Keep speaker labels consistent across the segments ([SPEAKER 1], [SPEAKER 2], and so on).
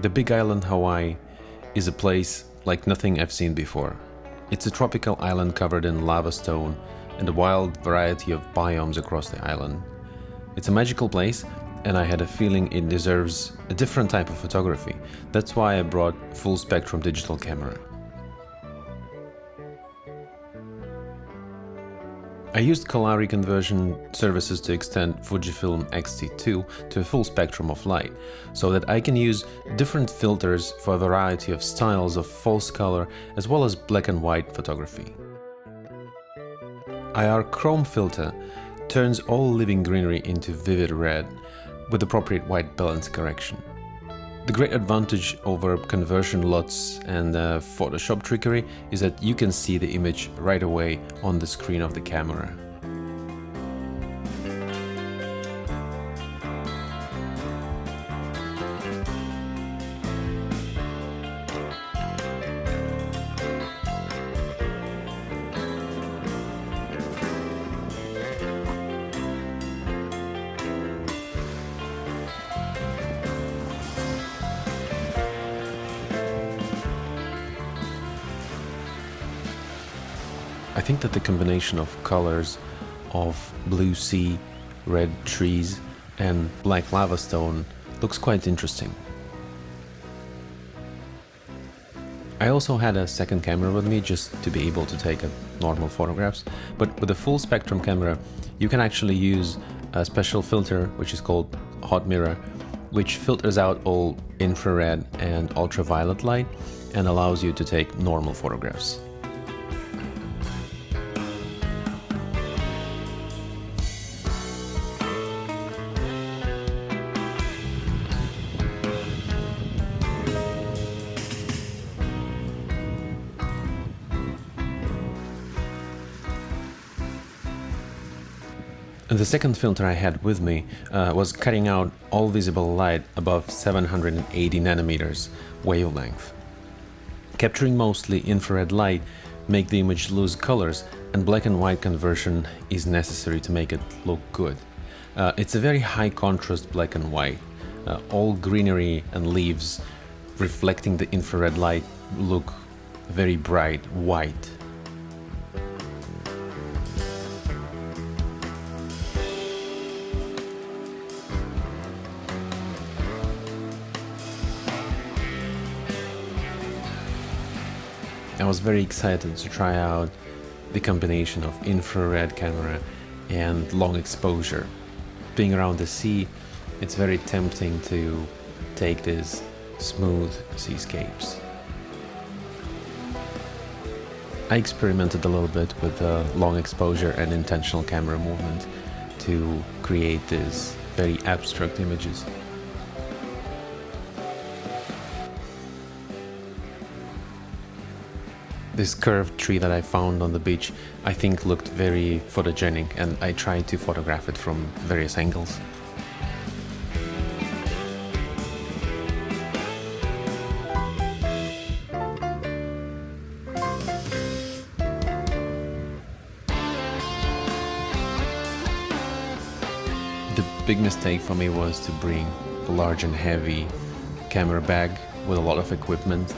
[SPEAKER 1] The Big Island, Hawaii, is a place like nothing I've seen before. It's a tropical island covered in lava stone and a wild variety of biomes across the island. It's a magical place, and I had a feeling it deserves a different type of photography. That's why I brought full spectrum digital camera. I used Kalari conversion services to extend Fujifilm X-T2 to a full spectrum of light, so that I can use different filters for a variety of styles of false color as well as black and white photography. IR Chrome filter turns all living greenery into vivid red with appropriate white balance correction. The great advantage over conversion LUTs and Photoshop trickery is that you can see the image right away on the screen of the camera. I think that the combination of colors of blue sea, red trees and black lava stone looks quite interesting. I also had a second camera with me just to be able to take normal photographs, but with a full spectrum camera you can actually use a special filter which is called hot mirror, which filters out all infrared and ultraviolet light and allows you to take normal photographs. The second filter I had with me was cutting out all visible light above 780 nanometers wavelength. Capturing mostly infrared light make the image lose colors, and black and white conversion is necessary to make it look good. It's a very high contrast black and white. All greenery and leaves reflecting the infrared light look very bright white. I was very excited to try out the combination of infrared camera and long exposure. Being around the sea, it's very tempting to take these smooth seascapes. I experimented a little bit with long exposure and intentional camera movement to create these very abstract images. This curved tree that I found on the beach, I think looked very photogenic, and I tried to photograph it from various angles. The big mistake for me was to bring a large and heavy camera bag with a lot of equipment.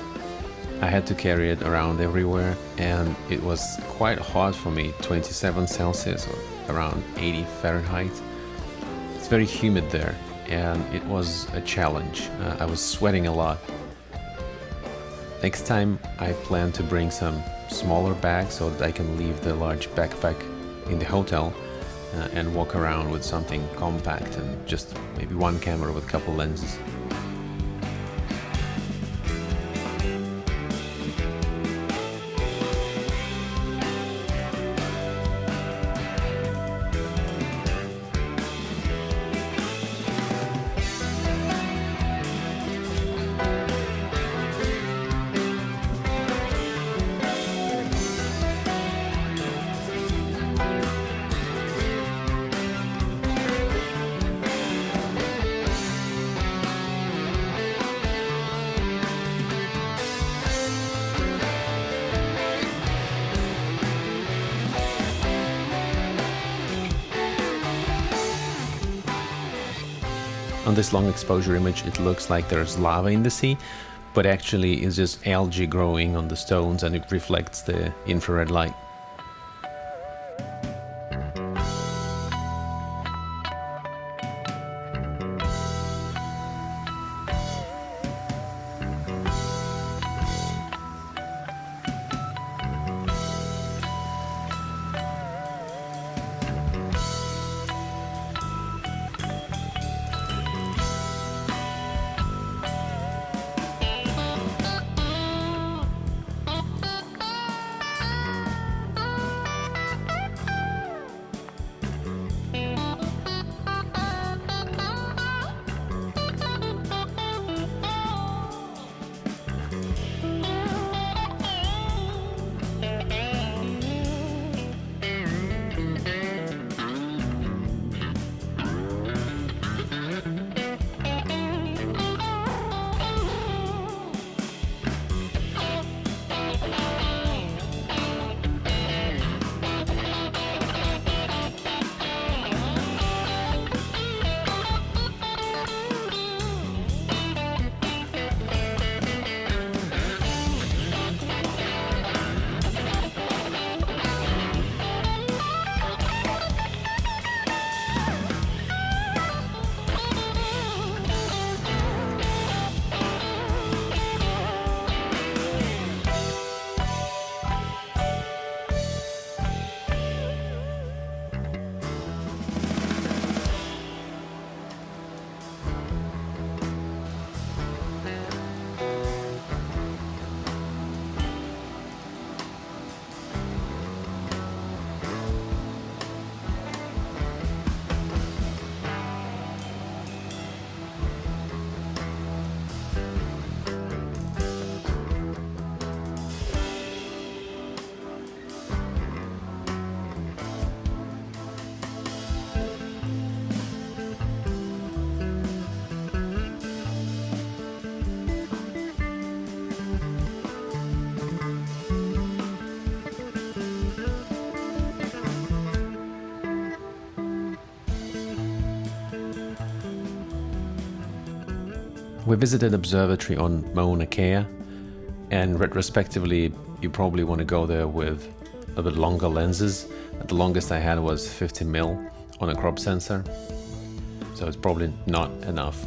[SPEAKER 1] I had to carry it around everywhere, and it was quite hot for me, 27 Celsius or around 80 Fahrenheit. It's very humid there, and it was a challenge. I was sweating a lot. Next time I plan to bring some smaller bags so that I can leave the large backpack in the hotel and walk around with something compact and just maybe one camera with a couple lenses. On this long exposure image, it looks like there's lava in the sea, but actually it's just algae growing on the stones and it reflects the infrared light. We visited observatory on Mauna Kea, and retrospectively you probably want to go there with a bit longer lenses. The longest I had was 50mm on a crop sensor, so it's probably not enough.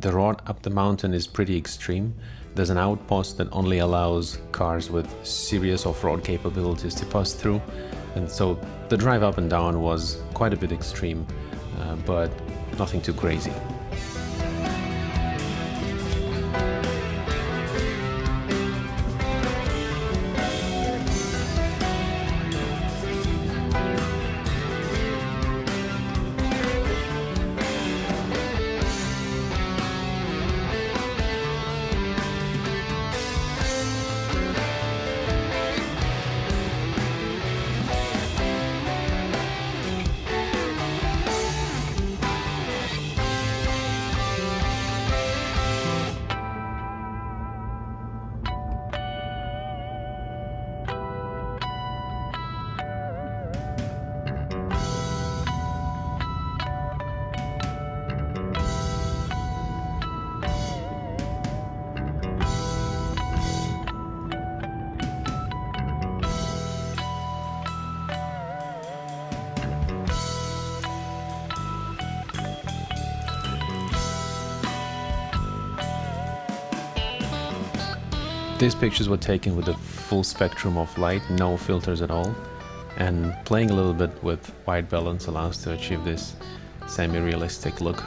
[SPEAKER 1] The road up the mountain is pretty extreme. There's an outpost that only allows cars with serious off-road capabilities to pass through, and so the drive up and down was quite a bit extreme, but nothing too crazy. These pictures were taken with a full spectrum of light, no filters at all, and playing a little bit with white balance allows to achieve this semi-realistic look.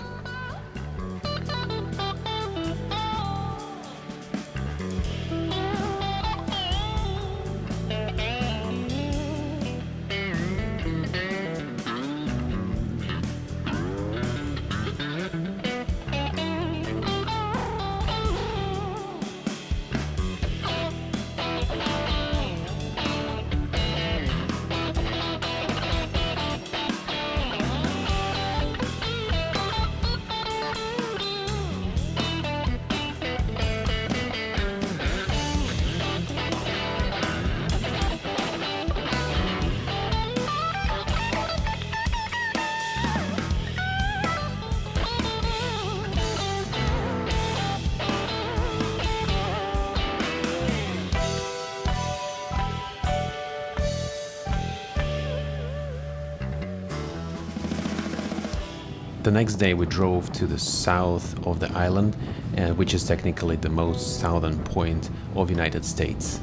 [SPEAKER 1] The next day we drove to the south of the island, which is technically the most southern point of United States.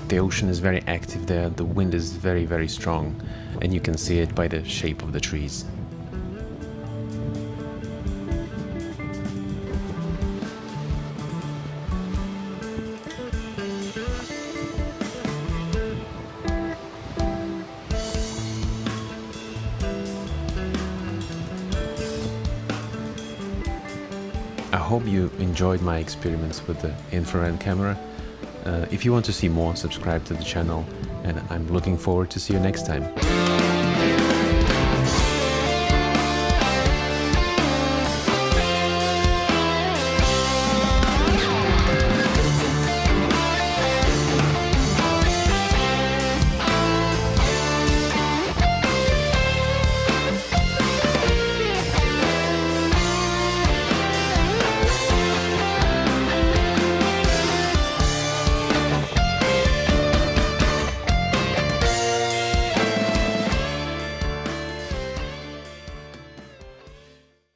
[SPEAKER 1] The ocean is very active there, the wind is very, very strong, and you can see it by the shape of the trees. I hope you enjoyed my experiments with the infrared camera. If you want to see more, subscribe to the channel, and I'm looking forward to see you next time.